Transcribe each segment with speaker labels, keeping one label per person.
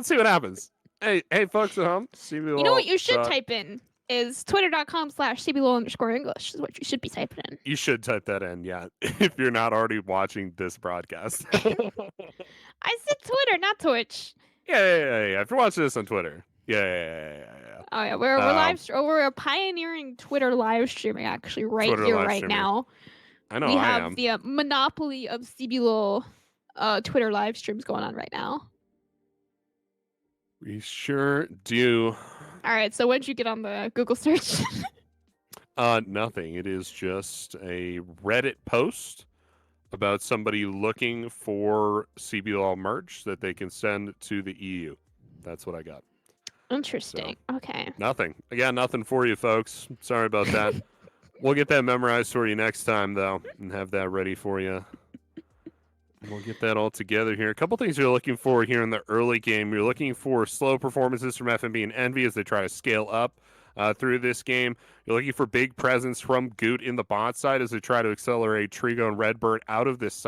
Speaker 1: Let's see what happens. Hey, folks at home. CBLOL.
Speaker 2: You know what you should type in is twitter.com/CBLOL_English is what you should be typing in.
Speaker 1: You should type that in, yeah, if you're not already watching this broadcast.
Speaker 2: I said Twitter, not Twitch.
Speaker 1: Yeah. If you're watching this on Twitter. Yeah.
Speaker 2: Oh yeah, we're pioneering Twitter live streaming actually
Speaker 1: Twitter
Speaker 2: here
Speaker 1: live
Speaker 2: right
Speaker 1: streaming.
Speaker 2: now.
Speaker 1: I know
Speaker 2: we
Speaker 1: I
Speaker 2: have
Speaker 1: am.
Speaker 2: the monopoly of CBLOL Twitter live streams going on right now.
Speaker 1: We sure do.
Speaker 2: All right, so what'd you get on the Google search?
Speaker 1: Nothing. It is just a Reddit post about somebody looking for CBLOL merch that they can send to the EU. That's what I got.
Speaker 2: Interesting.
Speaker 1: So,
Speaker 2: okay.
Speaker 1: Nothing. Again, nothing for you folks. Sorry about that. We'll get that memorized for you next time, though, and have that ready for you. We'll get that all together here. A couple things you're looking for here in the early game. You're looking for slow performances from FMB and Envy as they try to scale up through this game. You're looking for big presence from Goot in the bot side as they try to accelerate Trigo and Redbird out of this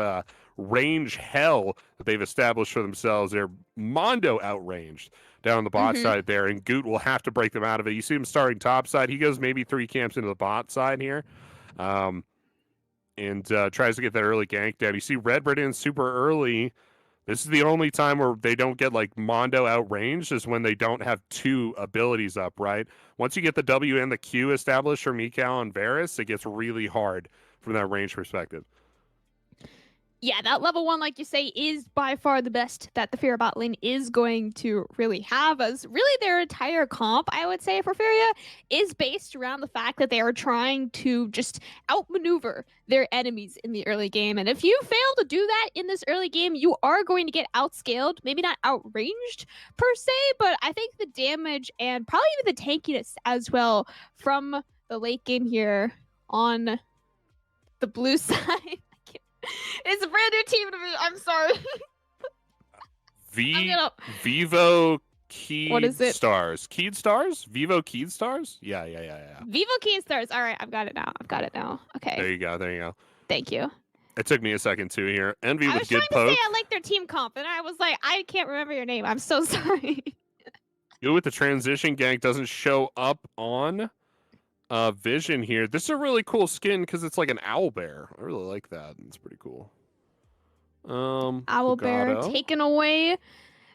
Speaker 1: range hell that they've established for themselves. They're Mondo outranged down on the bot side there, and Goot will have to break them out of it. You see him starting top side. He goes maybe 3 camps into the bot side here. And tries to get that early gank down. You see Redbird in super early. This is the only time where they don't get like Mondo outranged is when they don't have 2 abilities up, right? Once you get the W and the Q established for Mikau and Varus, it gets really hard from that range perspective.
Speaker 2: Yeah, that level 1, like you say, is by far the best that the Furia bot lane is going to really have. As really their entire comp, I would say, for Furia is based around the fact that they are trying to just outmaneuver their enemies in the early game. And if you fail to do that in this early game, you are going to get outscaled, maybe not outranged per se, but I think the damage and probably even the tankiness as well from the late game here on the blue side. It's a brand new team to me. I'm sorry.
Speaker 1: Vivo Keyed
Speaker 2: What is it?
Speaker 1: Stars. Keyed Stars? Vivo Keyed Stars? Yeah.
Speaker 2: Vivo Keyed Stars. All right, I've got it now. Okay.
Speaker 1: There you go.
Speaker 2: Thank you.
Speaker 1: It took me a second too here. Envy with good poke.
Speaker 2: I was trying to say I like their team comp, and I was like, I can't remember your name. I'm so sorry.
Speaker 1: You with the transition gank doesn't show up on Vision here. This is a really cool skin because it's like an owl bear. I really like that. It's pretty cool.
Speaker 2: Owl bear taking away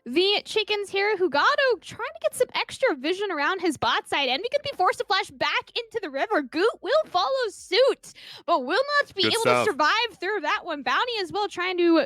Speaker 2: the chickens here. Hugado trying to get some extra vision around his bot side. Envy could be forced to flash back into the river. Goot will follow suit, but will not be able to survive through that one. Bounty as well trying to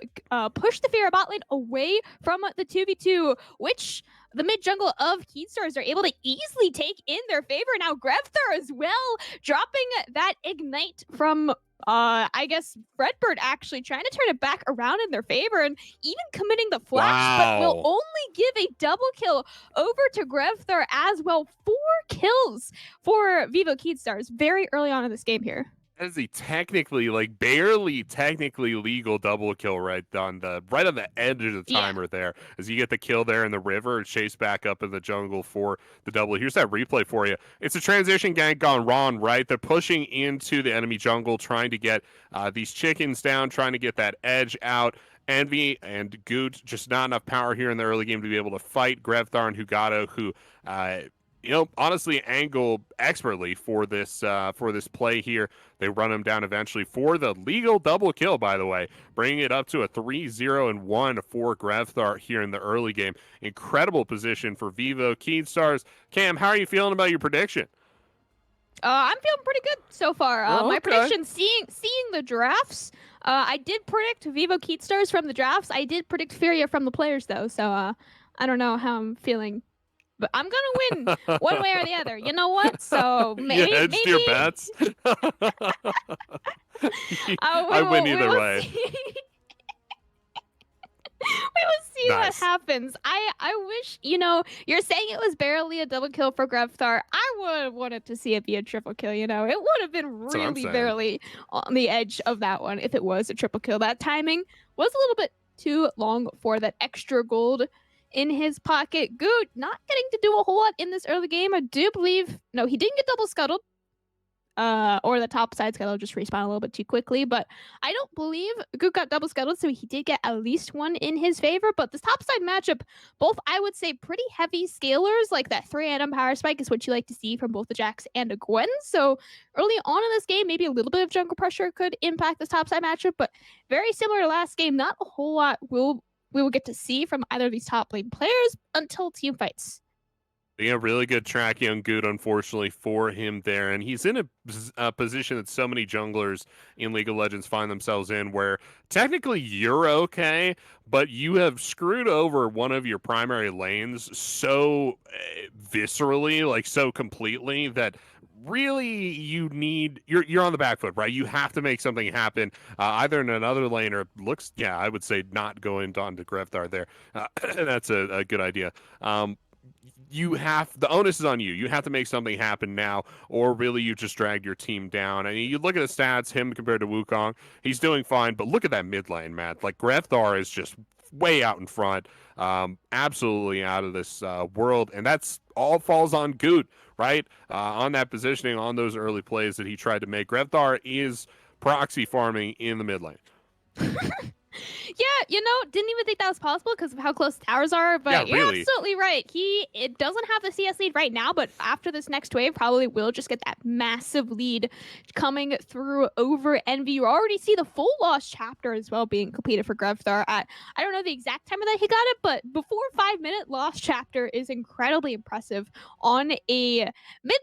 Speaker 2: push the Furia bot lane away from the 2v2, which the mid jungle of Keyed Stars are able to easily take in their favor. Now Grevthar as well, dropping that ignite from I guess Redbird actually trying to turn it back around in their favor and even committing the flash, but will only give a double kill over to Grevthar as well. 4 kills for Vivo Keyed Stars very early on in this game here.
Speaker 1: That is a technically, like barely technically legal double kill right on the edge of the timer there. As you get the kill there in the river and chase back up in the jungle for the double. Here's that replay for you. It's a transition gank gone wrong, right? They're pushing into the enemy jungle, trying to get these chickens down, trying to get that edge out. Envy and Goot, just not enough power here in the early game to be able to fight Grevthar and Hugado, who honestly angle expertly for this play here. They run him down eventually for the legal double kill, by the way, bringing it up to a 3-0-1 for Grevthar here in the early game. Incredible position for Vivo Keyed Stars. Cam, how are you feeling about your prediction?
Speaker 2: I'm feeling pretty good so far. My prediction, seeing the drafts, I did predict Vivo Keyed Stars from the drafts. I did predict Furia from the players, though, so I don't know how I'm feeling. But I'm going to win one way or the other. You know what? So maybe...
Speaker 1: You hedged your bets? I win either way.
Speaker 2: We will see what happens. I wish, you're saying it was barely a double kill for Grevthar. I would have wanted to see it be a triple kill, It would have been really barely on the edge of that one if it was a triple kill. That timing was a little bit too long for that extra gold in his pocket. Goot not getting to do a whole lot in this early game. I do believe, no, he didn't get double scuttled. or the top side scuttle just respawn a little bit too quickly. But I don't believe Goot got double scuttled, so he did get at least one in his favor. But this top side matchup, both I would say pretty heavy scalers, like that 3 item power spike is what you like to see from both the Jacks and a Gwen. So early on in this game, maybe a little bit of jungle pressure could impact this top side matchup, but very similar to last game, not a whole lot we will get to see from either of these top lane players until team fights.
Speaker 1: Yeah, really good tracking on Good, unfortunately, for him there. And he's in a position that so many junglers in League of Legends find themselves in where technically you're okay, but you have screwed over one of your primary lanes so viscerally, like so completely, that really you're on the back foot, right? You have to make something happen either in another lane or looks, yeah, I would say not going on to Grefthar there. That's a good idea. The onus is on you. You have to make something happen now, or really you just dragged your team down. I mean, you look at the stats, him compared to Wukong, he's doing fine, but look at that mid lane, Matt. Like Grefthar is just way out in front, absolutely out of this world, and that's all falls on Goot, right? On that positioning, on those early plays that he tried to make. Grefthar is proxy farming in the mid lane.
Speaker 2: Yeah, didn't even think that was possible because of how close the towers are.
Speaker 1: Yeah,
Speaker 2: But you're
Speaker 1: really.
Speaker 2: absolutely right. It doesn't have the CS lead right now, but after this next wave, probably will just get that massive lead coming through over Envy. You already see the full lost chapter as well being completed for Grevthar at, I don't know the exact time that he got it, but before 5 minute lost chapter is incredibly impressive on a mid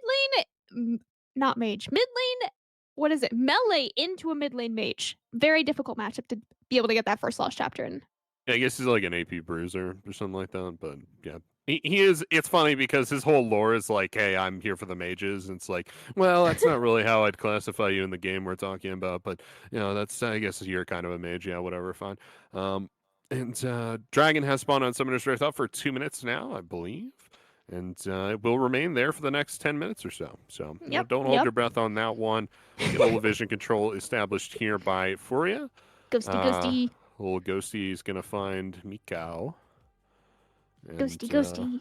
Speaker 2: lane, not mage, mid lane. What is it? Melee into a mid lane mage. Very difficult matchup to be able to get that first lost chapter in.
Speaker 1: Yeah, I guess he's like an AP bruiser or something like that. But yeah, he is. It's funny because his whole lore is like, "Hey, I'm here for the mages." And it's like, well, that's not really how I'd classify you in the game we're talking about. But that's I guess you're kind of a mage. Yeah, whatever, fine. And Dragon has spawned on Summoner's Rift up for 2 minutes now, I believe. And it will remain there for the next 10 minutes or so. So
Speaker 2: Yep,
Speaker 1: don't hold
Speaker 2: yep.
Speaker 1: your breath on that one. Get a little vision control established here by Furia.
Speaker 2: Ghosty, ghosty.
Speaker 1: Little Ghosty is gonna find Mikau. And,
Speaker 2: Ghosty, ghosty.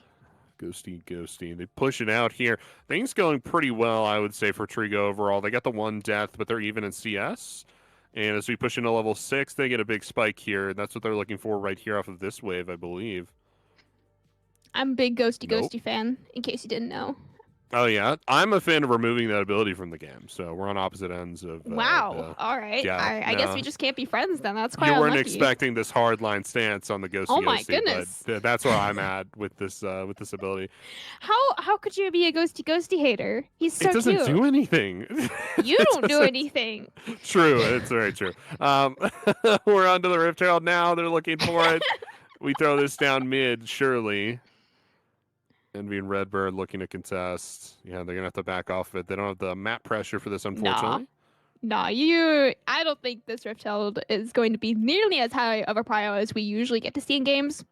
Speaker 1: Ghosty. They push it out here. Things going pretty well, I would say, for Trigo overall. They got the one death, but they're even in CS. And as we push into level 6, they get a big spike here. That's what they're looking for right here off of this wave, I believe.
Speaker 2: I'm a big ghosty,
Speaker 1: Nope.
Speaker 2: ghosty fan, in case you didn't know.
Speaker 1: Oh, yeah. I'm a fan of removing that ability from the game. So we're on opposite ends of
Speaker 2: Wow. All right.
Speaker 1: Yeah,
Speaker 2: I guess we just can't be friends then. That's quite
Speaker 1: you weren't
Speaker 2: unlucky.
Speaker 1: expecting this hardline stance on the Ghosty
Speaker 2: Oh my
Speaker 1: Ghosty,
Speaker 2: goodness.
Speaker 1: but that's where I'm at with this ability.
Speaker 2: How could you be a ghosty, ghosty hater? He's so
Speaker 1: It doesn't
Speaker 2: cute.
Speaker 1: do anything.
Speaker 2: You don't do anything.
Speaker 1: True, it's very true. We're onto the Rift Herald now. They're looking for it. We throw this down mid, surely. Envy and Redbird looking to contest. Yeah, they're gonna have to back off of it. They don't have the map pressure for this, unfortunately.
Speaker 2: Nah, I don't think this Rift Herald is going to be nearly as high of a prio as we usually get to see in games.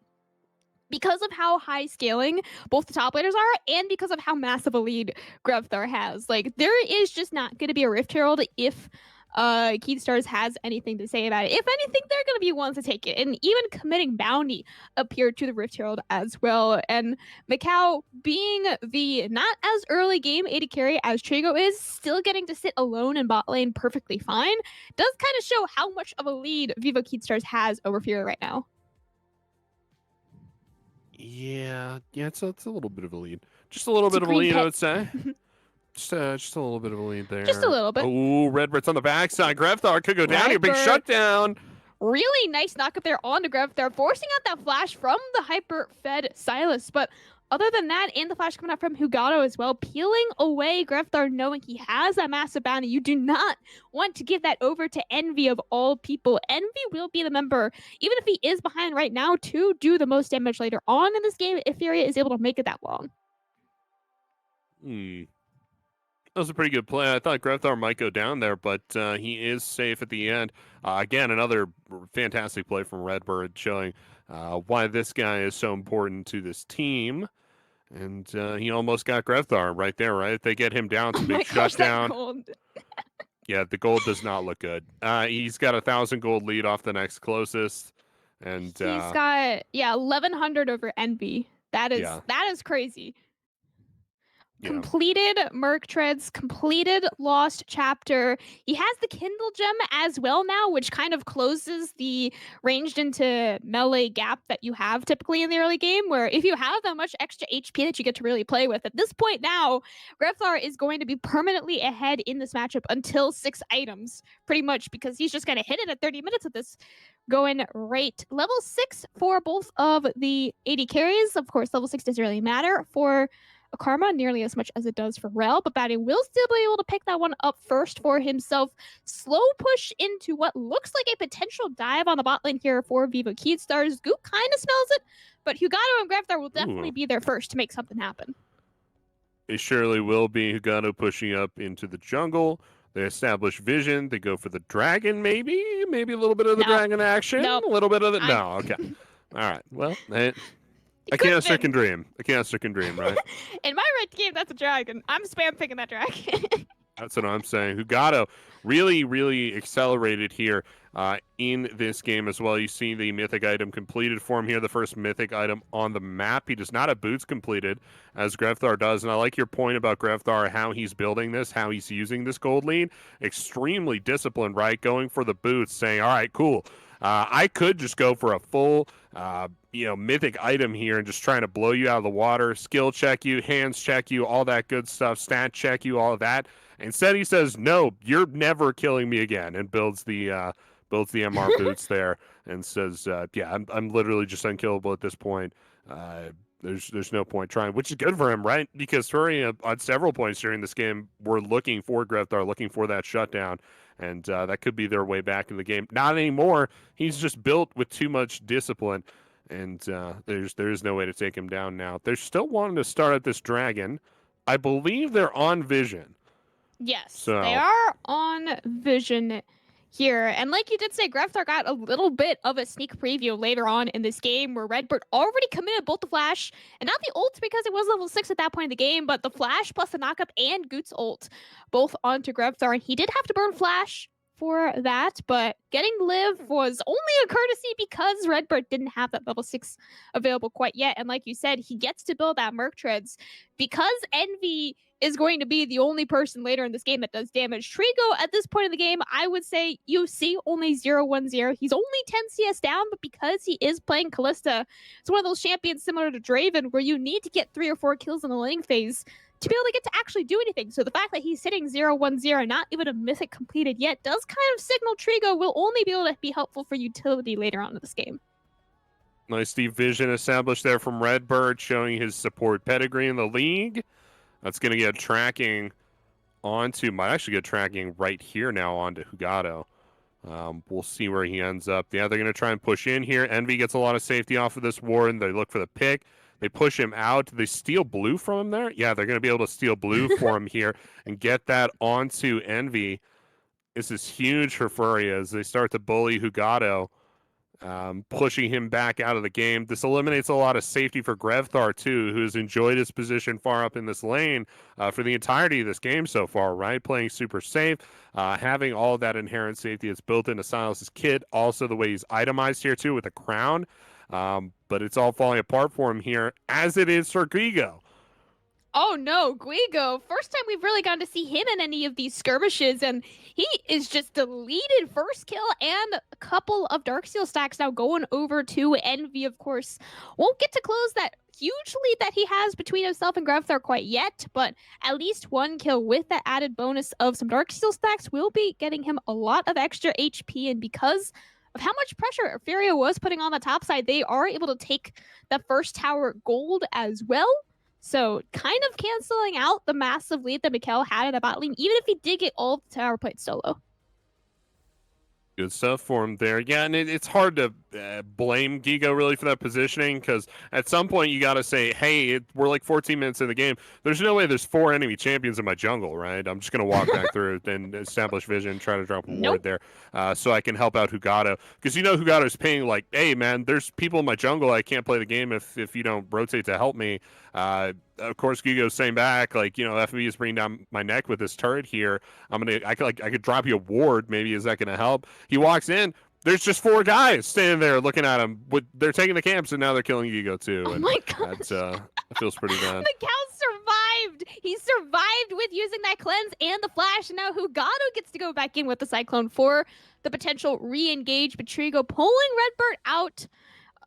Speaker 2: Because of how high scaling both the top laners are, and because of how massive a lead Grevthar has. Like, there is just not going to be a Rift Herald if Keystars has anything to say about it. If anything, they're going to be ones to take it. And even committing bounty appeared to the Rift Herald as well. And Mikau, being the not as early game AD carry as Trigo is, still getting to sit alone in bot lane perfectly fine, does kind of show how much of a lead Vivo Keystars has over Furia right now.
Speaker 1: Yeah, it's a little bit of a lead. Just a little bit of a lead, I would say. Just a little bit of a lead there.
Speaker 2: Just a little bit.
Speaker 1: Oh, Redbird's on the backside. Grevthar could go down here. Big shutdown.
Speaker 2: Really nice knock up there on the Grevthar, forcing out that flash from the hyper-fed Silas. But other than that, and the flash coming out from Hugato as well, peeling away Grevthar, knowing he has that massive bounty. You do not want to give that over to Envy of all people. Envy will be the member, even if he is behind right now, to do the most damage later on in this game if Furia is able to make it that long.
Speaker 1: That was a pretty good play. I thought Grevthar might go down there, but he is safe at the end. Again, another fantastic play from Redbird, showing why this guy is so important to this team. And he almost got Grevthar right there, right? If they get him down, it's a big shutdown. Yeah, the gold does not look good. He's got 1,000 gold lead off the next closest. And
Speaker 2: he's got 1,100 over Envy. That is crazy.
Speaker 1: Yeah.
Speaker 2: Completed Merc Treads, completed Lost Chapter. He has the Kindle Gem as well now, which kind of closes the ranged into melee gap that you have typically in the early game, where if you have that much extra HP that you get to really play with, at this point now, Grefthar is going to be permanently ahead in this matchup until 6 items, pretty much, because he's just going to hit it at 30 minutes of this going right. Level 6 for both of the AD carries. Of course, level 6 doesn't really matter for Karma nearly as much as it does for Rel, but Batty will still be able to pick that one up first for himself. Slow push into what looks like a potential dive on the bot lane here for Vivo Keystars. Goop kind of smells it, but Hugato and Grefthar will definitely be there first to make something happen.
Speaker 1: It surely will be. Hugato pushing up into the jungle. They establish vision. They go for the dragon, maybe a little bit of the dragon action.
Speaker 2: Nope.
Speaker 1: A little bit of the no. Okay. All right. Well, I can't can dream. I can't can dream, right?
Speaker 2: In my red game, that's a dragon. I'm spam picking that dragon.
Speaker 1: That's what I'm saying. Hugato really, really accelerated here in this game as well. You see the mythic item completed for him here, the first mythic item on the map. He does not have boots completed, as Grefthar does. And I like your point about Grefthar, how he's building this, how he's using this gold lead. Extremely disciplined, right? Going for the boots, saying, all right, cool. I could just go for a full, mythic item here and just trying to blow you out of the water, skill check you, hands check you, all that good stuff, stat check you, all of that. Instead, he says, "No, you're never killing me again," and builds the MR boots there, and says, "Yeah, I'm literally just unkillable at this point. There's no point trying," which is good for him, right? Because Furia on several points during this game were looking for Grefthar, looking for that shutdown, and that could be their way back in the game. Not anymore. He's just built with too much discipline, and there's no way to take him down now. They're still wanting to start at this dragon. I believe they're on vision.
Speaker 2: Yes, they are on vision here. And like you did say, Grefthar got a little bit of a sneak preview later on in this game where Redbird already committed both the flash and not the ult because it was level 6 at that point in the game, but the flash plus the knockup and Goot's ult both onto Grefthar. And he did have to burn flash for that, but getting live was only a courtesy because Redbird didn't have that level 6 available quite yet. And like you said, he gets to build that Merc Treads because Envy is going to be the only person later in this game that does damage. Trigo, at this point in the game, I would say you see only 0-1-0. He's only 10 CS down, but because he is playing Kalista, it's one of those champions similar to Draven where you need to get 3 or 4 kills in the laning phase to be able to get to actually do anything. So the fact that he's sitting 0-1-0, not even a mythic completed yet, does kind of signal Trigo will only be able to be helpful for utility later on in this game.
Speaker 1: Nice deep vision established there from Redbird, showing his support pedigree in the league. That's going to get tracking might actually get tracking right here now onto Hugato. We'll see where he ends up. Yeah, they're going to try and push in here. Envy gets a lot of safety off of this ward. They look for the pick. They push him out. They steal blue from him there. Yeah, they're going to be able to steal blue for him here and get that onto Envy. This is huge for Furia as they start to bully Hugato, pushing him back out of the game. This eliminates a lot of safety for Grefthar, too, who's enjoyed his position far up in this lane for the entirety of this game so far, right? Playing super safe, having all of that inherent safety that's built into Silas's kit. Also, the way he's itemized here, too, with a crown. But it's all falling apart for him here, as it is for Guigo.
Speaker 2: Oh no, Guigo. First time we've really gotten to see him in any of these skirmishes, and he is just deleted first kill and a couple of Darksteel stacks now going over to Envy, of course. Won't get to close that huge lead that he has between himself and Grefthar quite yet, but at least one kill with that added bonus of some Darksteel stacks will be getting him a lot of extra HP, and because of how much pressure Furia was putting on the top side, they are able to take the first tower gold as well. So kind of canceling out the massive lead that Mikkel had in the bot lane, even if he did get all the tower plates solo.
Speaker 1: Good stuff for him there. Yeah, and it's hard to blame Gigo really for that positioning, because at some point you got to say, hey, we're like 14 minutes in the game. There's no way there's 4 enemy champions in my jungle, right? I'm just going to walk back through and establish vision, try to drop a ward there so I can help out Hugato. Because you know Hugato's paying like, hey, man, there's people in my jungle. I can't play the game if you don't rotate to help me. Of course, Gigo's saying back, like, FB is bringing down my neck with this turret here. I could drop you a ward. Maybe is that going to help? He walks in. There's just 4 guys standing there looking at him. They're taking the camps, and now they're killing Gigo too.
Speaker 2: Oh my god!
Speaker 1: That feels pretty bad.
Speaker 2: The cow survived he survived with using that cleanse and the flash, and now Hugado gets to go back in with the Cyclone for the potential re-engage. Patrigo pulling Redbird out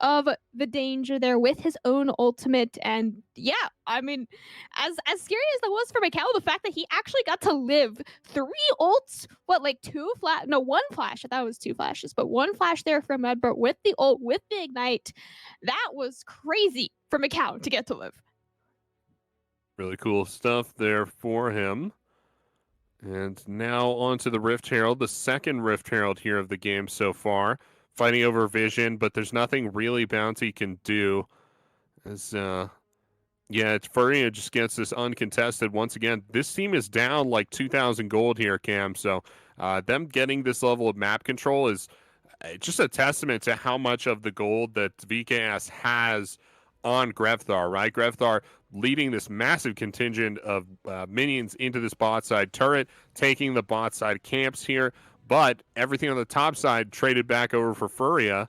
Speaker 2: of the danger there with his own ultimate. And yeah, I mean, as scary as that was for Mikhail, the fact that he actually got to live 3 ults, what, like 2 flash, no, 1 flash, I thought it was 2 flashes, but 1 flash there from Redbird with the ult, with the ignite, that was crazy for Mikhail to get to live.
Speaker 1: Really cool stuff there for him. And now on to the Rift Herald, the second Rift Herald here of the game so far. Fighting over Vision, but there's nothing really Bounty can do. As yeah, Furia just gets this uncontested once again. This team is down like 2,000 gold here, Cam. So them getting this level of map control is just a testament to how much of the gold that VKS has on Grevthar, right? Grevthar leading this massive contingent of minions into this bot side turret, taking the bot side camps here, but everything on the top side traded back over for Furia,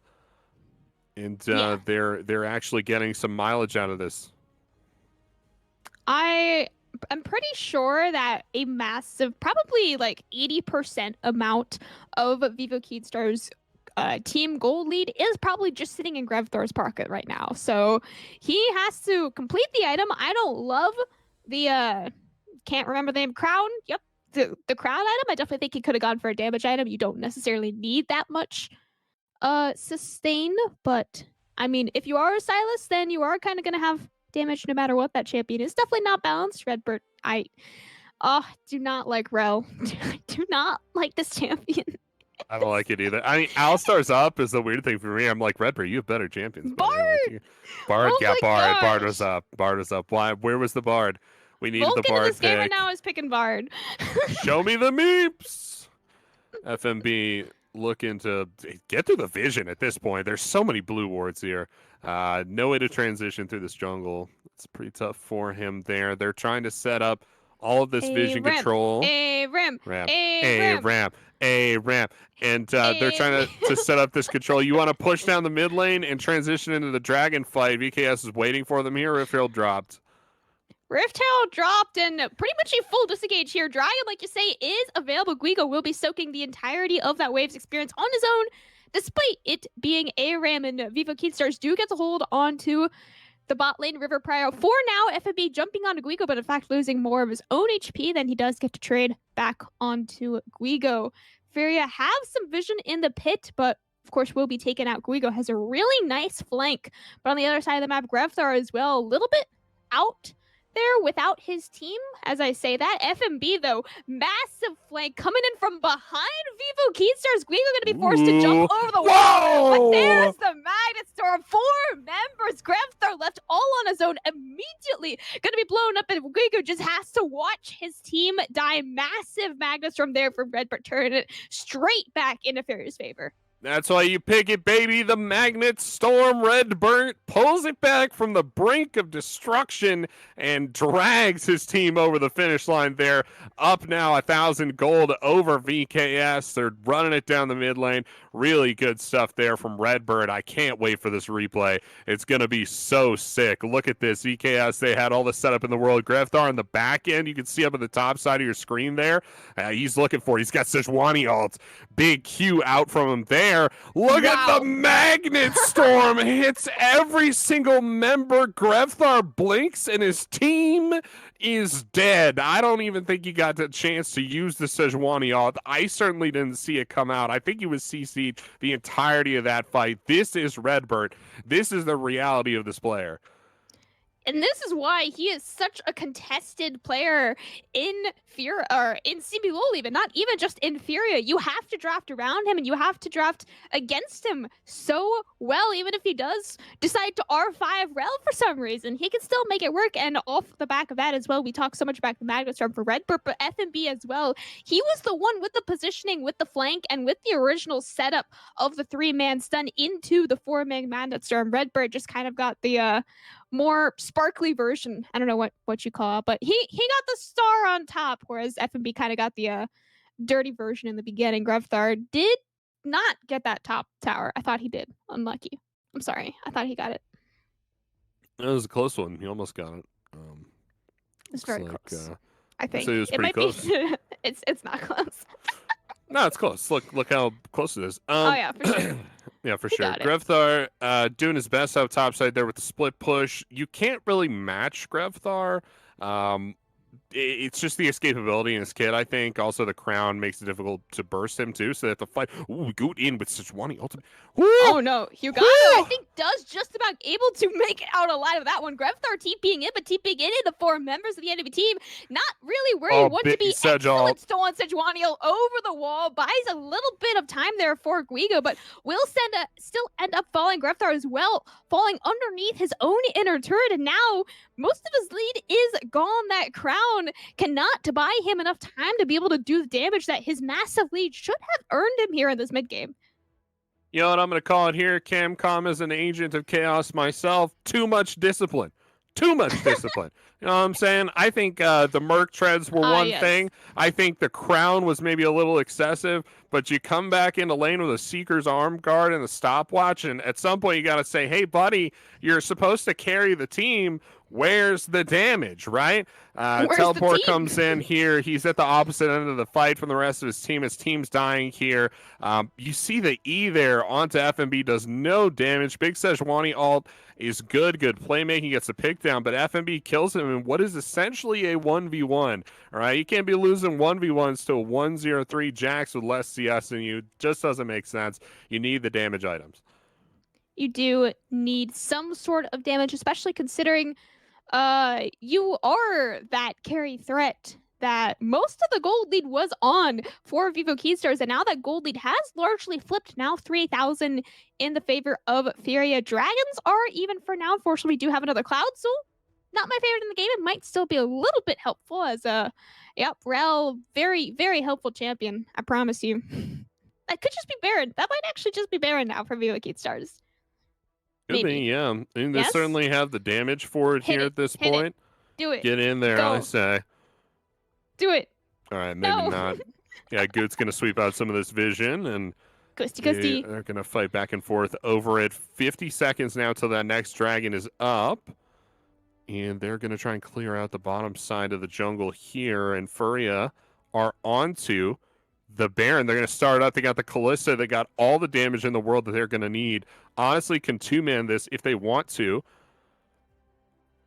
Speaker 1: and they're actually getting some mileage out of this.
Speaker 2: I'm pretty sure that a massive, probably like 80% amount of Vivo Keedstar's team gold lead is probably just sitting in Grevthar's pocket right now. So he has to complete the item. I don't love the can't remember the name, crown. Yep, the crown item. I definitely think he could have gone for a damage item. You don't necessarily need that much sustain, but I mean, if you are a Silas, then you are kind of gonna have damage no matter what. That champion is definitely not balanced. Redbird, I do not like Rel. I do not like this champion.
Speaker 1: I don't like it either. I mean, Alistar's up is the weird thing for me. I'm like, Redbird, you have better champions.
Speaker 2: Bard!
Speaker 1: Like, Bard,
Speaker 2: Oh
Speaker 1: yeah,
Speaker 2: my
Speaker 1: Bard.
Speaker 2: gosh.
Speaker 1: Bard was up. Bard was up. Why? Where was the Bard? We needed
Speaker 2: Vulcan
Speaker 1: the Bard
Speaker 2: in this game right
Speaker 1: pick.
Speaker 2: now is picking Bard.
Speaker 1: Show me the meeps. FMB looking to get through the vision at this point. There's so many blue wards here. No way to transition through this jungle. It's pretty tough for him there. They're trying to set up all of this vision control.
Speaker 2: A ramp.
Speaker 1: And they're trying to set up this control. You want to push down the mid lane and transition into the dragon fight. VKS is waiting for them here. Rift Herald dropped.
Speaker 2: Rift Herald dropped, and pretty much a full disengage here. Dragon, like you say, is available. Guigo will be soaking the entirety of that wave's experience on his own, despite it being a ram, and Vivo Keystars do get to hold onto the bot lane River Prior. For now, FMB jumping onto Guigo, but in fact losing more of his own HP than he does get to trade back onto Guigo. Furia have some vision in the pit, but of course will be taken out. Guigo has a really nice flank, but on the other side of the map, Grevthar as well, a little bit out there without his team. As I say that, FMB though, massive flank coming in from behind Vivo Keystars. Guigo gonna be forced to jump over the wall, but there's the Magnet Storm. 4 members, Grevthar left all on his own, immediately gonna be blown up, and Guigo just has to watch his team die. Massive Magnet Storm there for Redbird, turning it straight back into Furia's favor.
Speaker 1: That's why you pick it, baby. The Magnet Storm Redbird pulls it back from the brink of destruction and drags his team over the finish line there. Up now 1,000 gold over VKS. They're running it down the mid lane. Really good stuff there from Redbird. I can't wait for this replay. It's going to be so sick. Look at this. VKS, they had all the setup in the world. Grevthar on the back end. You can see up at the top side of your screen there. He's looking for it. He's got Sejuani ult. Big Q out from him there. Look at the Magnet Storm. Hits every single member. Grevthar blinks and his team is dead. I don't even think he got the chance to use the Sejuani ult. I certainly didn't see it come out. I think he was CC'd the entirety of that fight. This is Redbird. This is the reality of this player.
Speaker 2: And this is why he is such a contested player in Furia, or in CBLOL even, not even just in Furia. You have to draft around him, and you have to draft against him so well. Even if he does decide to R5 Rel for some reason, he can still make it work. And off the back of that as well, we talk so much about the Magnet Storm for Redbird, but FMB as well. He was the one with the positioning, with the flank, and with the original setup of the 3-man stun into the 4-man Magnet Storm. Redbird just kind of got the more sparkly version. I don't know what you call it, but he got the star on top, whereas FMB kind of got the dirty version in the beginning. Grevthar did not get that top tower. I thought he did. Unlucky. I'm sorry. I thought he got it.
Speaker 1: That was a close one. He almost got it.
Speaker 2: It's
Speaker 1: Looks
Speaker 2: very
Speaker 1: like,
Speaker 2: close. I
Speaker 1: I'd say
Speaker 2: think
Speaker 1: it was
Speaker 2: it
Speaker 1: pretty
Speaker 2: might be.
Speaker 1: close.
Speaker 2: It's not close.
Speaker 1: No, it's close. Look how close it is.
Speaker 2: Oh yeah, for sure.
Speaker 1: Yeah, for
Speaker 2: He
Speaker 1: sure.
Speaker 2: got it.
Speaker 1: Grevthar doing his best out top side there with the split push. You can't really match Grevthar. Um, it's just the escapability in his kit, I think. Also, the crown makes it difficult to burst him, too, so they have to fight. Ooh, Goot in with Sejuani ultimate. Woo!
Speaker 2: Oh no, Hugato, I
Speaker 1: Woo!
Speaker 2: think does just about able to make it out alive of that one. Grevthar TPing in, but TPing in the 4 members of the enemy team. Not really where you
Speaker 1: Oh,
Speaker 2: want to
Speaker 1: big
Speaker 2: be.
Speaker 1: Sejal.
Speaker 2: Excellent stolen Sejuani over the wall. Buys a little bit of time there for Guigo, but will still end up falling. Grevthar as well, falling underneath his own inner turret, and now most of his lead is gone. That crown cannot buy him enough time to be able to do the damage that his massive lead should have earned him here in this mid game.
Speaker 1: You know what I'm going to call it here? Camcom as an agent of chaos myself. Too much discipline. Too much discipline. You know what I'm saying? I think the Merc treads were one
Speaker 2: Yes.
Speaker 1: thing. I think the crown was maybe a little excessive, but you come back into lane with a Seeker's arm guard and a stopwatch, and at some point you got to say, hey, buddy, you're supposed to carry the team. Where's the damage, right? Teleport comes in here. He's at the opposite end of the fight from the rest of his team. His team's dying here. You see the E there onto FMB does no damage. Big Sejuani ult is good playmaking, gets a pick down, but FMB kills him in what is essentially a 1v1. All right, you can't be losing 1v1s to a 1-0-3 Jax with less CS than you. Just doesn't make sense. You need the damage items.
Speaker 2: You do need some sort of damage, especially considering you are that carry threat that most of the gold lead was on for Vivo Keystars, and now that gold lead has largely flipped, now 3,000 in the favor of Furia. Dragons are even for now. Unfortunately, we do have another Cloud Soul. Not my favorite in the game. It might still be a little bit helpful as yep, Rel, very, very helpful champion. I promise you. That could just be Baron. That might actually just be Baron now for Vivo Keystars.
Speaker 1: Could
Speaker 2: Maybe.
Speaker 1: be, yeah. And they
Speaker 2: Yes?
Speaker 1: certainly have the damage for it here at this point.
Speaker 2: Do it.
Speaker 1: Get in there,
Speaker 2: Go.
Speaker 1: I say.
Speaker 2: Do it.
Speaker 1: All right, maybe
Speaker 2: No.
Speaker 1: not. Yeah, Goot's going to sweep out some of this vision, and
Speaker 2: Ghosty.
Speaker 1: they're going to fight back and forth over it. 50 seconds now till that next dragon is up. And they're going to try and clear out the bottom side of the jungle here. And Furia are onto the Baron. They're going to start up. They got the Kalista. They got all the damage in the world that they're going to need. Honestly, can two-man this if they want to.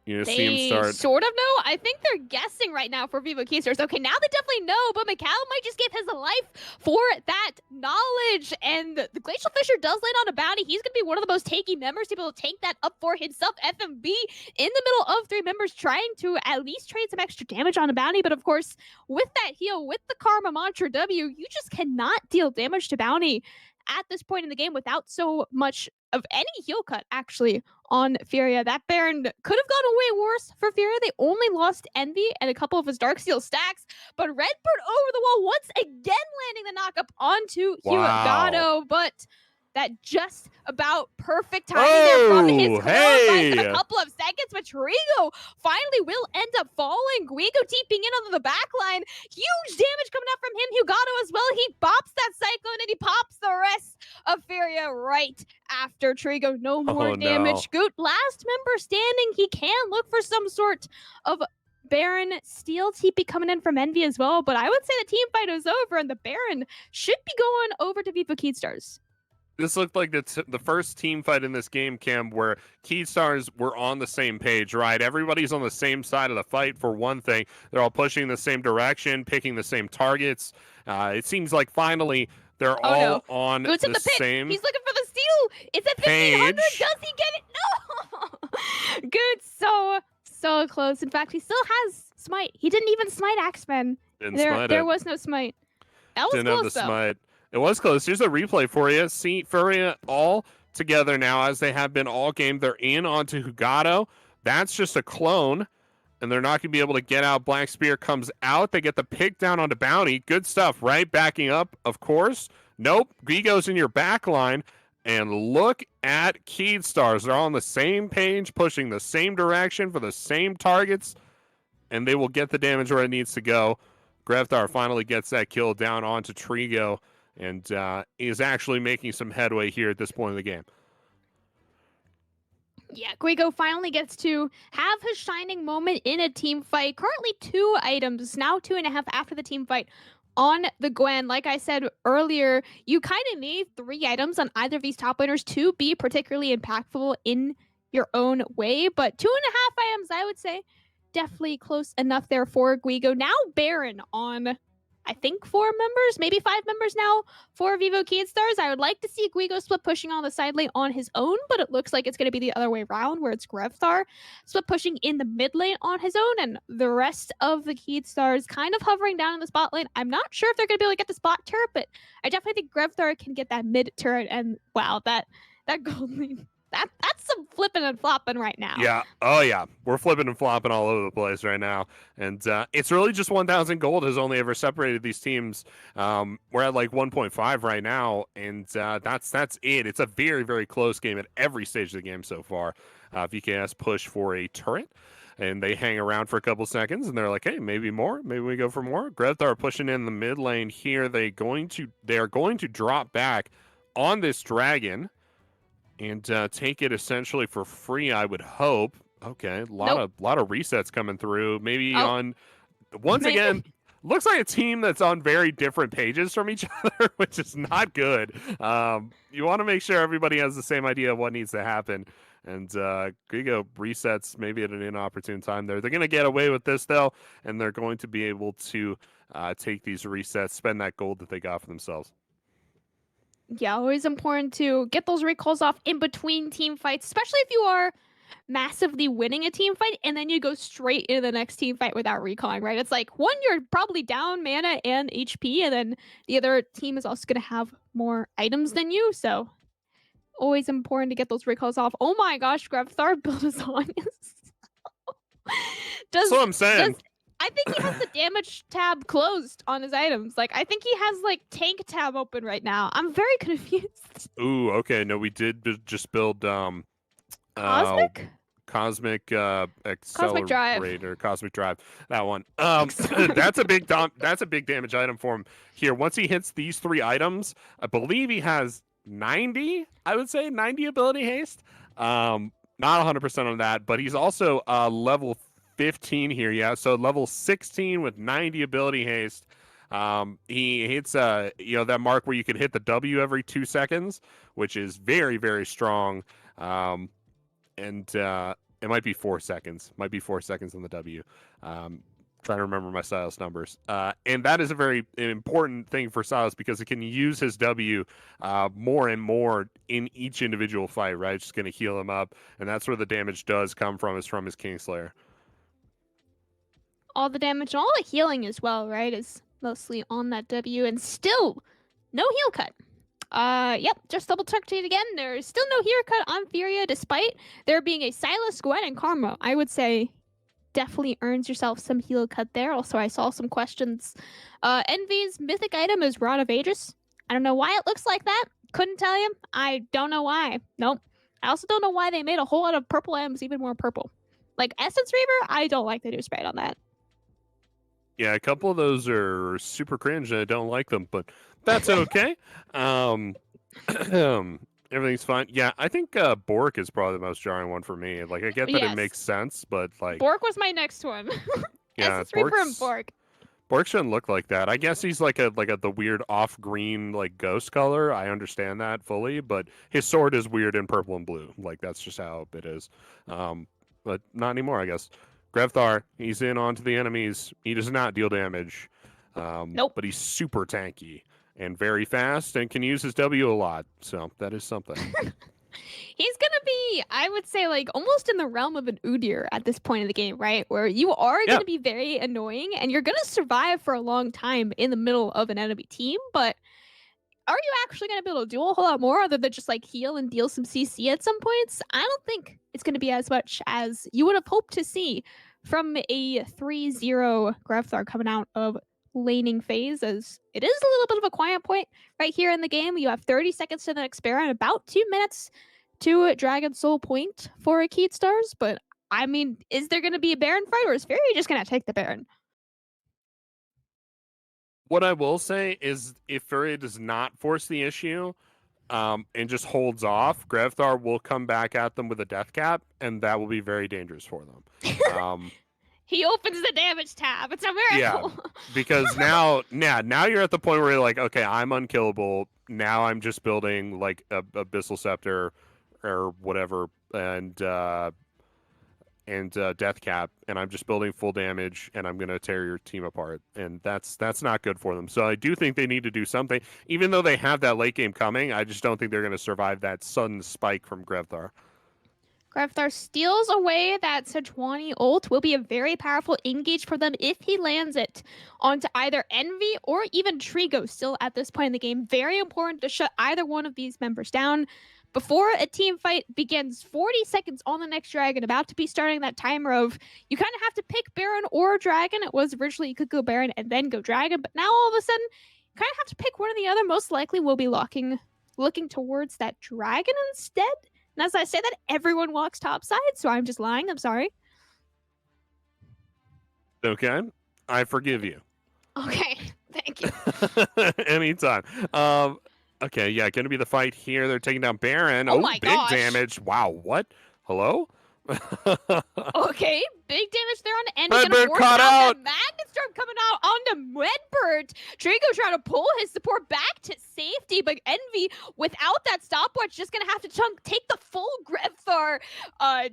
Speaker 1: You know, see him start.
Speaker 2: Sort of know. I think they're guessing right now for Vivo Keystars. Okay, now they definitely know, but Mikal might just give his life for that knowledge. And the Glacial Fisher does land on a bounty. He's going to be one of the most tanky members to be able to take that up for himself. FMB in the middle of 3 members trying to at least trade some extra damage on a bounty. But of course, with that heal, with the Karma Mantra W, you just cannot deal damage to bounty at this point in the game without so much of any heal cut, actually, on Furia. That Baron could have gone way worse for Furia. They only lost Envy and a couple of his Darksteel stacks, but Redbird over the wall once again landing the knockup onto Hugato, but that just about perfect timing there from his clone by a couple of seconds, but Trigo finally will end up falling. Guigo TPing in on the back line. Huge damage coming up from him. Hugato as well. He pops that Cyclone and he pops the rest of Furia right after Trigo. No more damage.
Speaker 1: No.
Speaker 2: Goot, last member standing. He can look for some sort of Baron steal TP coming in from Envy as well, but I would say the team fight is over and the Baron should be going over to Vivo Keystars.
Speaker 1: This looked like the first team fight in this game, Cam, where Keystars were on the same page, right? Everybody's on the same side of the fight for one thing. They're all pushing the same direction, picking the same targets. It seems like finally they're all on the same
Speaker 2: He's looking for the steal. It's at 1,500. Does he get it? No. Good. So close. In fact, he still has smite. He didn't even smite Axeman. There was no smite. That was
Speaker 1: Didn't
Speaker 2: close,
Speaker 1: have the
Speaker 2: though.
Speaker 1: smite. It was close. Here's a replay for you. See Furia all together now as they have been all game. They're in onto Hugato. That's just a clone, and they're not going to be able to get out. Black Spear comes out. They get the pick down onto Bounty. Good stuff, right? Backing up, of course. Nope. Gigo's in your back line. And look at Keystars. They're all on the same page, pushing the same direction for the same targets, and they will get the damage where it needs to go. Grevthar finally gets that kill down onto Trigo, and is actually making some headway here at this point in the game.
Speaker 2: Yeah, Guigo finally gets to have his shining moment in a team fight. Currently 2 items, now 2.5 after the team fight on the Gwen. Like I said earlier, you kind of need 3 items on either of these top laners to be particularly impactful in your own way. But 2.5 items, I would say, definitely close enough there for Guigo. Now Baron on, I think, 4 members, maybe 5 members now for Vivo Stars. I would like to see Guigo split pushing on the side lane on his own, but it looks like it's going to be the other way around, where it's Grevthar split pushing in the mid lane on his own, and the rest of the Stars kind of hovering down in the spot lane. I'm not sure if they're going to be able to get the spot turret, but I definitely think Grevthar can get that mid turret, and wow, that gold lane. That's some flipping and flopping right now.
Speaker 1: Yeah. Oh, yeah. We're flipping and flopping all over the place right now. And it's really just 1,000 gold has only ever separated these teams. We're at like 1.5 right now. And that's it. It's a very, very close game at every stage of the game so far. VKS push for a turret. And they hang around for a couple seconds, and they're like, "Hey, maybe more. Maybe we go for more." Grevthar pushing in the mid lane here. They are going to drop back on this dragon and take it essentially for free, I would hope. Okay, a lot of resets coming through. Maybe on once again, looks like a team that's on very different pages from each other, which is not good. You want to make sure everybody has the same idea of what needs to happen. And Gigo resets maybe at an inopportune time there. They're going to get away with this, though, and they're going to be able to take these resets, spend that gold that they got for themselves.
Speaker 2: Yeah, always important to get those recalls off in between team fights, especially if you are massively winning a team fight and then you go straight into the next team fight without recalling, right? It's like, one, you're probably down mana and HP, and then the other team is also going to have more items than you, so always important to get those recalls off. Oh my gosh, Grevthar built his on.
Speaker 1: That's what I'm saying.
Speaker 2: I think he has the damage tab closed on his items. Like, I think he has like tank tab open right now. I'm very confused.
Speaker 1: Ooh, okay. No, we did just build
Speaker 2: Cosmic?
Speaker 1: Cosmic
Speaker 2: Cosmic Drive.
Speaker 1: Accelerator, Cosmic Drive. That one. That's a big damage item for him here. Once he hits these 3 items, I believe he has 90. I would say 90 ability haste. Not 100% on that, but he's also level 15 here. Yeah, so level 16 with 90 ability haste. He hits that mark where you can hit the W every 2 seconds, which is very, very strong. And it might be 4 seconds. Might be 4 seconds on the W. Trying to remember my Silas numbers. And that is a very important thing for Silas because it can use his W more and more in each individual fight, right? It's just going to heal him up. And that's where the damage does come from, is from his Kingslayer.
Speaker 2: All the damage and all the healing as well, right? Is mostly on that W, and still no heal cut. Yep, just double checked it again. There's still no hero cut on Furia, despite there being a Silas, Gwen, and Karma. I would say definitely earns yourself some heal cut there. Also, I saw some questions. Envy's mythic item is Rod of Aegis. I don't know why it looks like that. Couldn't tell you. I don't know why. Nope. I also don't know why they made a whole lot of purple items even more purple. Like Essence Reaver, I don't like the new sprite on that.
Speaker 1: Yeah, a couple of those are super cringe and I don't like them, but that's okay. Everything's fine. Yeah, I think Bork is probably the most jarring one for me. Like, I get that it makes sense, but like
Speaker 2: Bork was my next one.
Speaker 1: yeah,
Speaker 2: Essence Reaper and Bork.
Speaker 1: Bork shouldn't look like that. I guess he's like the weird off green like ghost color. I understand that fully, but his sword is weird in purple and blue. Like that's just how it is. But not anymore, I guess. Grevthar, he's in onto the enemies. He does not deal damage.
Speaker 2: Nope.
Speaker 1: But he's super tanky and very fast and can use his W a lot. So that is something.
Speaker 2: He's going to be, I would say, like almost in the realm of an Udyr at this point in the game, right? Where you are going to be very annoying and you're going to survive for a long time in the middle of an enemy team. But are you actually going to be able to do a whole lot more other than just like heal and deal some CC at some points? I don't think it's going to be as much as you would have hoped to see from a 3-0 Grevthar coming out of laning phase, as it is a little bit of a quiet point right here in the game. You have 30 seconds to the next Baron, about 2 minutes to Dragon Soul Point for a Stars. But I mean, is there going to be a Baron fight, or is Fury just going to take the Baron?
Speaker 1: What I will say is if Furia does not force the issue, and just holds off, Grevthar will come back at them with a death cap, and that will be very dangerous for them.
Speaker 2: He opens the damage tab. It's a
Speaker 1: Yeah,
Speaker 2: miracle.
Speaker 1: because now you're at the point where you're like, okay, I'm unkillable. Now I'm just building like a Abyssal Scepter or whatever, and death cap, and I'm just building full damage, and I'm gonna tear your team apart, and that's not good for them. So I do think they need to do something, even though they have that late game coming. I just don't think they're gonna survive that sudden spike from Grevthar.
Speaker 2: Grevthar steals away that Sejuani ult. Will be a very powerful engage for them if he lands it onto either Envy or even Trigo still at this point in the game. Very important to shut either one of these members down. Before a team fight begins, 40 seconds on the next dragon, about to be starting that timer of you kind of have to pick Baron or Dragon. It was originally you could go Baron and then go Dragon, but now all of a sudden you kind of have to pick one or the other. Most likely we'll be looking towards that Dragon instead. And as I say that, everyone walks topside, so I'm just lying. I'm sorry.
Speaker 1: Okay, I forgive you.
Speaker 2: Okay, thank you.
Speaker 1: Anytime. Okay, yeah, gonna be the fight here. They're taking down Baron.
Speaker 2: Oh my
Speaker 1: big
Speaker 2: gosh.
Speaker 1: damage. Wow, what? Hello?
Speaker 2: Okay, big damage there on the end.
Speaker 1: Redbird
Speaker 2: Gonna force
Speaker 1: caught
Speaker 2: out
Speaker 1: out.
Speaker 2: that Magnet Storm coming out onto Redbird. Trigo trying to pull his support back to safety, but Envy, without that stopwatch, just gonna have to take the full Grevthar,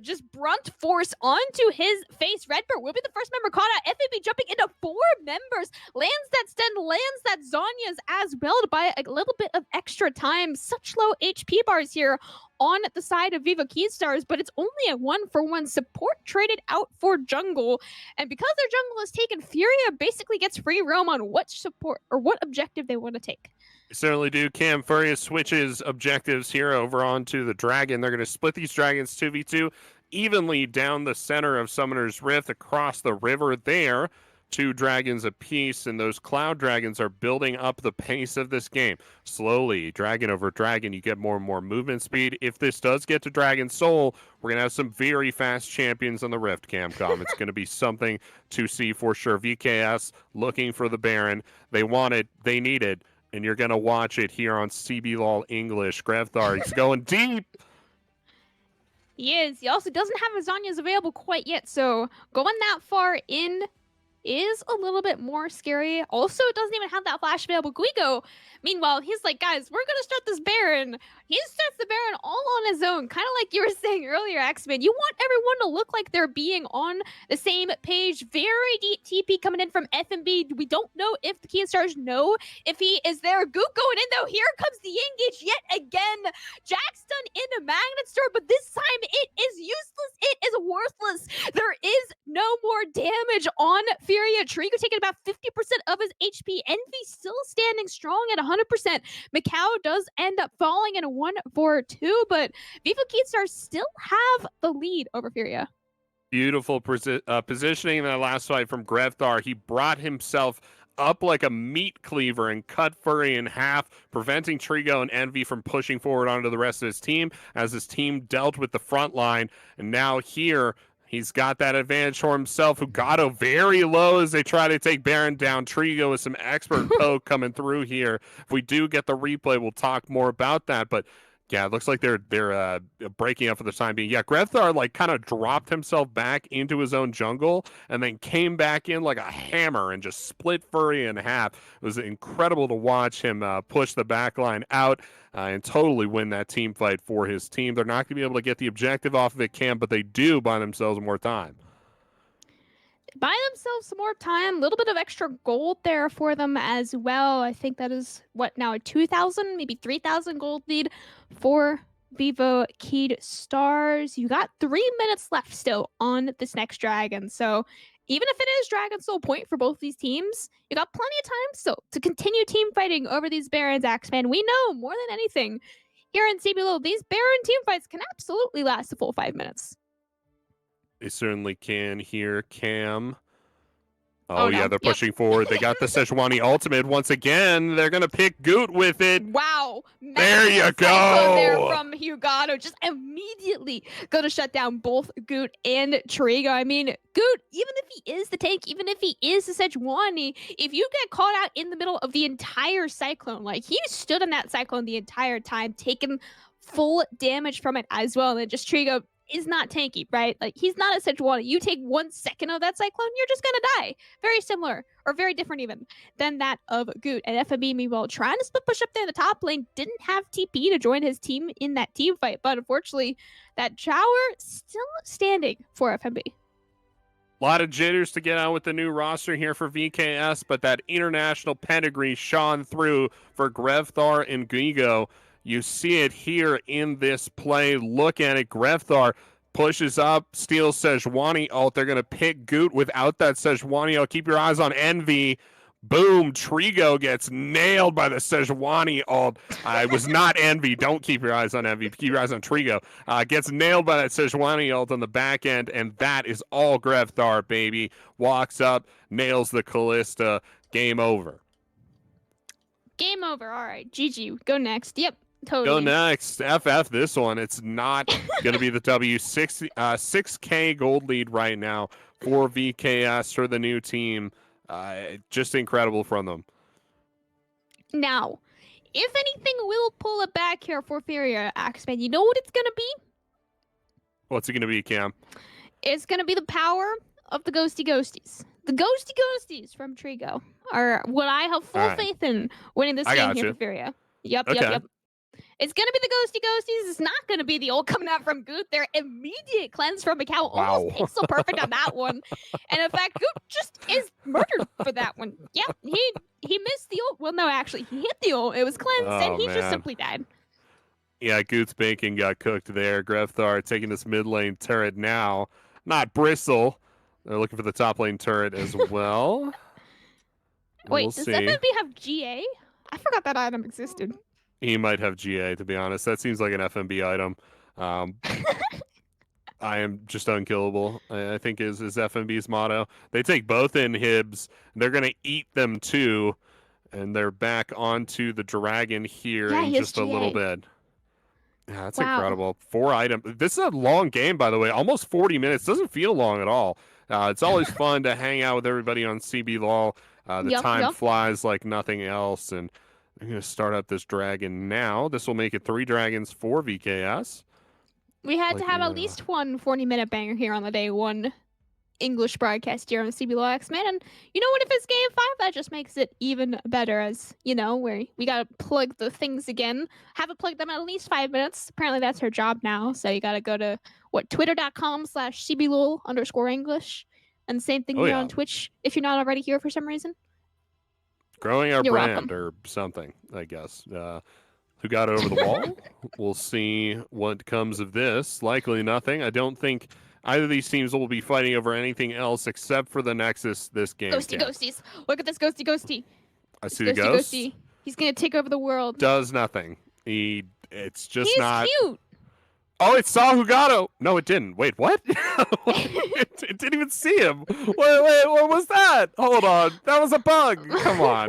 Speaker 2: just brunt force onto his face. Redbird will be the first member caught out. FAB jumping into 4 members, lands that stun, lands that Zhonya's as well to buy a little bit of extra time. Such low HP bars here on the side of Vivo Keystars, but it's only a 1-for-1 support traded out for jungle. And because their jungle is taken, Furia basically gets free roam on what support or what objective they want to take.
Speaker 1: Certainly do. Cam Furia switches objectives here over onto the Dragon. They're going to split these Dragons 2v2 evenly down the center of Summoner's Rift across the river there. 2 dragons apiece, and those cloud dragons are building up the pace of this game. Slowly, dragon over dragon, you get more and more movement speed. If this does get to Dragon Soul, we're going to have some very fast champions on the Rift, Camcom. It's going to be something to see for sure. VKS looking for the Baron. They want it, they need it, and you're going to watch it here on CBLOL English. Grevthar, he's going deep.
Speaker 2: He is. He also doesn't have his Zhonya's available quite yet, so going that far in is a little bit more scary. Also, it doesn't even have that flash available. Guigo, meanwhile, he's like, guys, we're going to start this Baron. He starts the Baron all on his own, kind of like you were saying earlier, X-Men. You want everyone to look like they're being on the same page. Very deep TP coming in from FMB. We don't know if the Keystars know if he is there. Goot going in, though. Here comes the engage yet again. Jack's done in a Magnet Storm, but this time it is useless. It is worthless. There is no more damage on Furia. Trigo taking about 50% of his HP. Envy still standing strong at 100%. Macau does end up falling in a 1-for-2, but Vivo Keystars still have the lead over Furia.
Speaker 1: Beautiful positioning in that last fight from Grevthar. He brought himself up like a meat cleaver and cut Fury in half, preventing Trigo and Envy from pushing forward onto the rest of his team as his team dealt with the front line. And now here, he's got that advantage for himself. Hugato very low as they try to take Baron down. Trigo with some expert poke coming through here. If we do get the replay, we'll talk more about that. But yeah, it looks like they're breaking up for the time being. Yeah, Grevthar like kind of dropped himself back into his own jungle and then came back in like a hammer and just split Fury in half. It was incredible to watch him push the backline out and totally win that team fight for his team. They're not going to be able to get the objective off of it, Cam, but they do buy themselves more time.
Speaker 2: Buy themselves some more time, a little bit of extra gold there for them as well. I think that is what now, a 2,000, maybe 3,000 gold lead for Vivo Keystars. You got 3 minutes left still on this next dragon. So even if it is Dragon Soul point for both these teams, you got plenty of time still to continue team fighting over these Barons, Axeman. We know more than anything here in CBLOL, these Baron team fights can absolutely last a full 5 minutes.
Speaker 1: They certainly can here, Cam. Oh, yeah,
Speaker 2: no.
Speaker 1: they're
Speaker 2: Yep.
Speaker 1: pushing forward. They got the Sejuani ultimate once again. They're going to pick Goot with it.
Speaker 2: Wow.
Speaker 1: There you
Speaker 2: Massive cyclone there
Speaker 1: go.
Speaker 2: from Hugado. Just immediately going to shut down both Goot and Trigo. I mean, Goot, even if he is the tank, even if he is the Sejuani, if you get caught out in the middle of the entire cyclone, like he stood on that cyclone the entire time, taking full damage from it as well. And then just Trigo is not tanky, right? Like he's not a Sejuani. You take 1 second of that cyclone, you're just gonna die. Very similar, or very different even, than that of Goot. And FMB, meanwhile, trying to split push up there in the top lane, didn't have TP to join his team in that team fight. But unfortunately, that Tower still standing for FMB.
Speaker 1: A lot of jitters to get out with the new roster here for VKS, but that international pedigree shone through for Grevthar and Gigo. You see it here in this play. Look at it. Grevthar pushes up, steals Sejuani ult. They're going to pick Goot without that Sejuani ult. Keep your eyes on Envy. Boom. Trigo gets nailed by the Sejuani ult. It was not Envy. Don't keep your eyes on Envy. Keep your eyes on Trigo. Gets nailed by that Sejuani ult on the back end, and that is all Grevthar, baby. Walks up, nails the Callista. Game over.
Speaker 2: Game over. All right. GG. Go next. Yep. Totally.
Speaker 1: Go next. FF this one. It's not going to be the W6, 6K gold lead right now for VKS, for the new team. Just incredible from them.
Speaker 2: Now, if anything will pull it back here for Furia, Axeman, you know what it's going to be?
Speaker 1: What's it going to be, Cam?
Speaker 2: It's going to be the power of the Ghosty Ghosties. The Ghosty Ghosties from Trigo are what I have full faith in winning this game here for Furia. Yep. It's going to be the Ghosty Ghosties. It's not going to be the old coming out from Goot. Their immediate cleanse from Macau almost pixel perfect on that one. And in fact, Goot just is murdered for that one. Yep, he missed the ult. Well, no, actually, he hit the ult. It was cleansed, and he just simply died.
Speaker 1: Yeah, Goot's bacon got cooked there. Grevthar taking this mid lane turret now. Not Bristle. They're looking for the top lane turret as well.
Speaker 2: Wait, does FMB have GA? I forgot that item existed.
Speaker 1: He might have GA, to be honest. That seems like an FMB item. I am just unkillable, I think is FMB's motto. They take both inhibs. They're going to eat them too. And they're back onto the dragon here in just a little bit. Yeah, that's incredible. 4 items. This is a long game, by the way. Almost 40 minutes. Doesn't feel long at all. It's always fun to hang out with everybody on CBLOL. The time flies like nothing else. And I'm going to start up this dragon now. This will make it 3 dragons for VKS.
Speaker 2: We had to have at least one 40-minute banger here on the day 1 English broadcast here on CBLOL X-Men. And you know what? If it's game 5, that just makes it even better, as, you know, where we got to plug the things again. Have it plugged them at least 5 minutes. Apparently that's her job now. So you got to go to, twitter.com/CBLOL_English. And the same thing here on Twitch if you're not already here for some reason.
Speaker 1: Growing our brand or something, I guess. Who got over the wall? We'll see what comes of this. Likely nothing. I don't think either of these teams will be fighting over anything else except for the Nexus this game.
Speaker 2: Ghosties. Look at this Ghosty.
Speaker 1: I see the ghost.
Speaker 2: Ghosty. He's going to take over the world.
Speaker 1: Does nothing. It's just not.
Speaker 2: He's cute.
Speaker 1: Oh, it saw Hugado. No, it didn't. Wait, what? it didn't even see him. Wait, what was that? Hold on. That was a bug. Come on.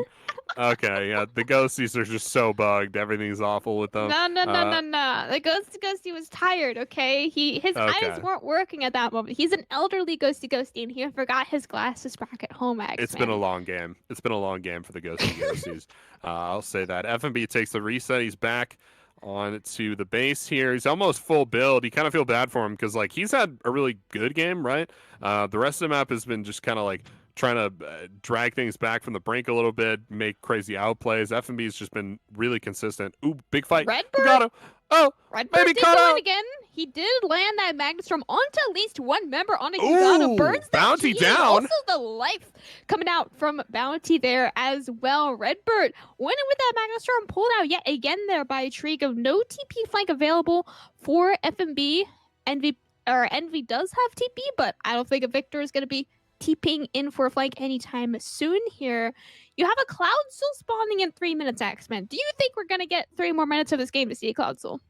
Speaker 1: Okay, yeah, the ghosties are just so bugged. Everything's awful with them.
Speaker 2: No. The ghosty was tired, okay? His eyes weren't working at that moment. He's an elderly ghosty, and he forgot his glasses back at home,
Speaker 1: It's been a long game. It's been a long game for the ghosties. I'll say that. FMB takes the reset. He's back on to the base here. He's almost full build. You kind of feel bad for him because, like, he's had a really good game, right? The rest of the map has been just kind of, like, trying to drag things back from the brink a little bit, make crazy outplays. FMB's just been really consistent. Ooh, big fight.
Speaker 2: Redbird?
Speaker 1: Oh,
Speaker 2: Redbird did do it again. He did land that Magnustorm onto at least one member on a Hugado. Burns
Speaker 1: Bounty down.
Speaker 2: Also the life coming out from Bounty there as well. Redbird winning with that Magnustorm, pulled out yet again there by Trigo. No TP flank available for FMB. Envy does have TP, but I don't think a Victor is going to be TPing in for a flank anytime soon here. You have a Cloud Soul spawning in 3 minutes, X-Men. Do you think we're going to get 3 more minutes of this game to see a Cloud Soul?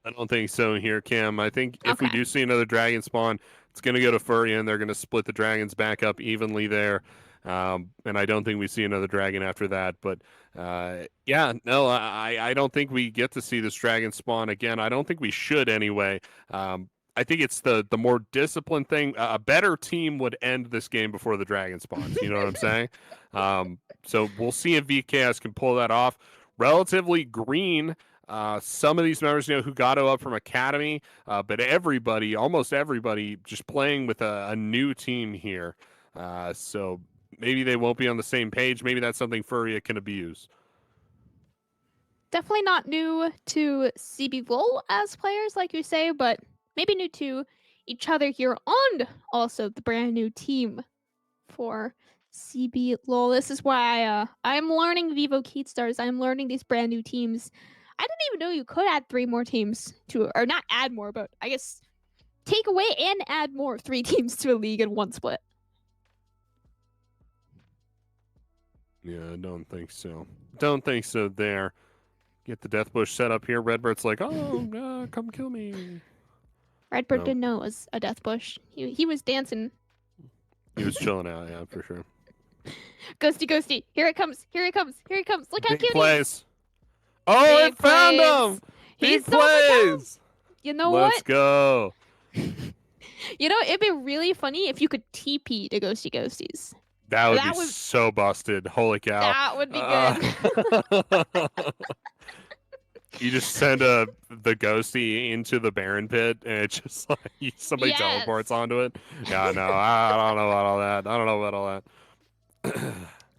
Speaker 1: I don't think so here, Kim. I think if we
Speaker 2: Okay.
Speaker 1: do see another dragon spawn, it's going to go to Furia, and they're going to split the dragons back up evenly there. And I don't think we see another dragon after that. But yeah, no, I don't think we get to see this dragon spawn again. I don't think we should anyway. I think it's the more disciplined thing. A better team would end this game before the dragon spawns. You know what I'm saying? So we'll see if VKS can pull that off. Relatively green. Some of these members, who got up from Academy, but everybody, almost everybody, just playing with a new team here. So maybe they won't be on the same page. Maybe that's something Furia can abuse.
Speaker 2: Definitely not new to CBLOL as players, like you say, but maybe new to each other here on also the brand new team for CBLOL. This is why I'm learning Vivo Keystars. I'm learning these brand new teams. I didn't even know you could add 3 more teams to, or not add more, but I guess take away and add more 3 teams to a league in one split.
Speaker 1: Yeah, I don't think so. Don't think so there. Get the death bush set up here. Redbird's like, oh, come kill me.
Speaker 2: Redbird
Speaker 1: No.
Speaker 2: didn't know it was a death bush. He was dancing.
Speaker 1: He was chilling out, yeah, for sure.
Speaker 2: Ghosty, ghosty. Here it comes. Here it comes. Here it comes. Look how
Speaker 1: Big
Speaker 2: cute he is.
Speaker 1: plays. Oh,
Speaker 2: Big
Speaker 1: it found
Speaker 2: plays.
Speaker 1: him.
Speaker 2: He's
Speaker 1: Big
Speaker 2: so good.
Speaker 1: plays.
Speaker 2: You know
Speaker 1: Let's
Speaker 2: what?
Speaker 1: go.
Speaker 2: It'd be really funny if you could TP to Ghosty Ghosties.
Speaker 1: That would be so busted. Holy cow.
Speaker 2: That would be good.
Speaker 1: You just send the ghosty into the Baron pit, and it's just like somebody
Speaker 2: Yes.
Speaker 1: teleports onto it. Yeah, no, I don't know about all that. I don't know about all that.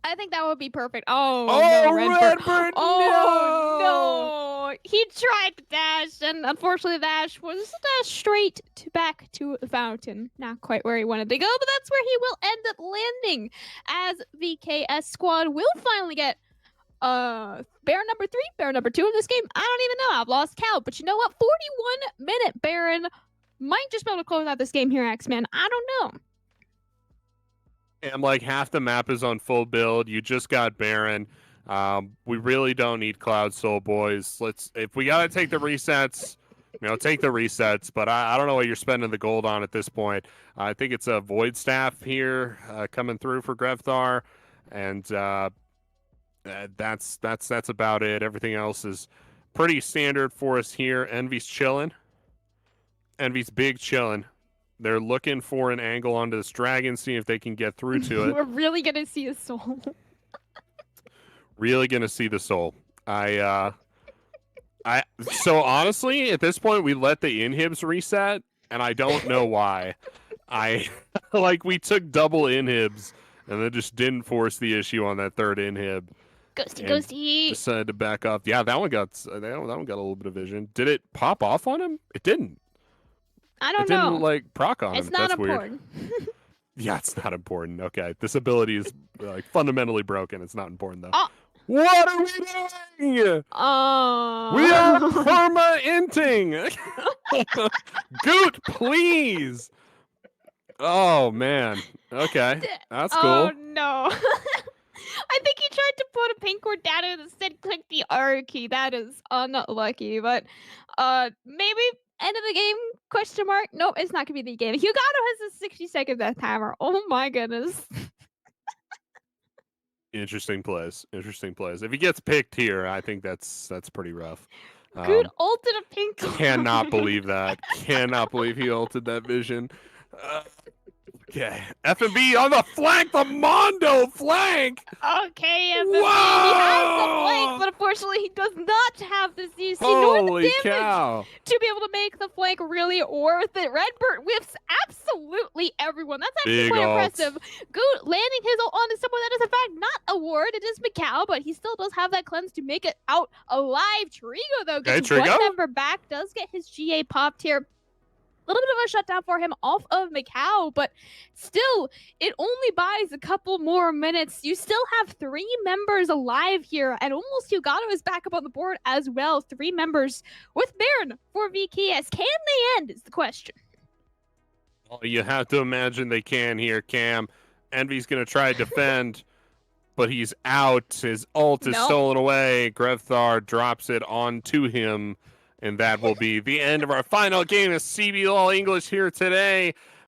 Speaker 2: I think that would be perfect. Oh,
Speaker 1: Oh,
Speaker 2: no, Redbird.
Speaker 1: Redbird,
Speaker 2: Oh, no. He tried to dash, and unfortunately, the dash was dashed straight back to the fountain. Not quite where he wanted to go, but that's where he will end up landing, as VKS squad will finally get Baron number 3, Baron number 2 in this game. I don't even know. I've lost count. But you know what? 41-minute Baron might just be able to close out this game here, X-Man. I don't know.
Speaker 1: And like half the map is on full build. You just got Baron. We really don't need Cloud Soul, boys. If we gotta take the resets, take the resets. But I don't know what you're spending the gold on at this point. I think it's a Void Staff here coming through for Grevthar, and that's about it. Everything else is pretty standard for us here. Envy's chilling. Envy's big chilling. They're looking for an angle onto this dragon, see if they can get through to it.
Speaker 2: We're really gonna see a soul.
Speaker 1: Really gonna see the soul. So honestly, at this point, we let the inhibs reset, and I don't know why. We took double inhibs, and then just didn't force the issue on that third inhib.
Speaker 2: Ghosty.
Speaker 1: Decided to back up. Yeah, that one got a little bit of vision. Did it pop off on him? It didn't.
Speaker 2: I don't
Speaker 1: it
Speaker 2: know.
Speaker 1: didn't proc on him.
Speaker 2: It's not
Speaker 1: That's
Speaker 2: important.
Speaker 1: Weird. Yeah, it's not important. Okay, this ability is fundamentally broken. It's not important though.
Speaker 2: Oh.
Speaker 1: What are we doing?
Speaker 2: Oh.
Speaker 1: We are perma-inting. Goot, please. Oh man. Okay, that's cool.
Speaker 2: Oh no. I think he tried to put a pink word down and instead clicked the R key. That is unlucky. But maybe end of the game? Question mark. Nope, it's not gonna be the game. Hugado has a 60-second death timer. Oh my goodness.
Speaker 1: Interesting plays. If he gets picked here, I think that's pretty rough.
Speaker 2: Good ulted a pink.
Speaker 1: Cannot believe that. Cannot believe he ulted that vision. Okay, FMB on the flank, the Mondo flank.
Speaker 2: Okay, FMB, he has the flank, but unfortunately he does not have the CC nor the damage to be able to make the flank really worth it. Redbird whiffs absolutely everyone. That's actually quite impressive. Goot landing his ult onto someone that is in fact not a ward. It is Macau, but he still does have that cleanse to make it out alive. Trigo though gets one member back, does get his GA popped here. A little bit of a shutdown for him off of Macau, but still, it only buys a couple more minutes. You still have 3 members alive here, and almost Hugado is back up on the board as well. 3 members with Baron for VKS. Can they end is the question.
Speaker 1: Well, you have to imagine they can here, Cam. Envy's going to try to defend, but he's out. His ult is stolen away. Grevthar drops it onto him. And that will be the end of our final game of CBLOL English here today.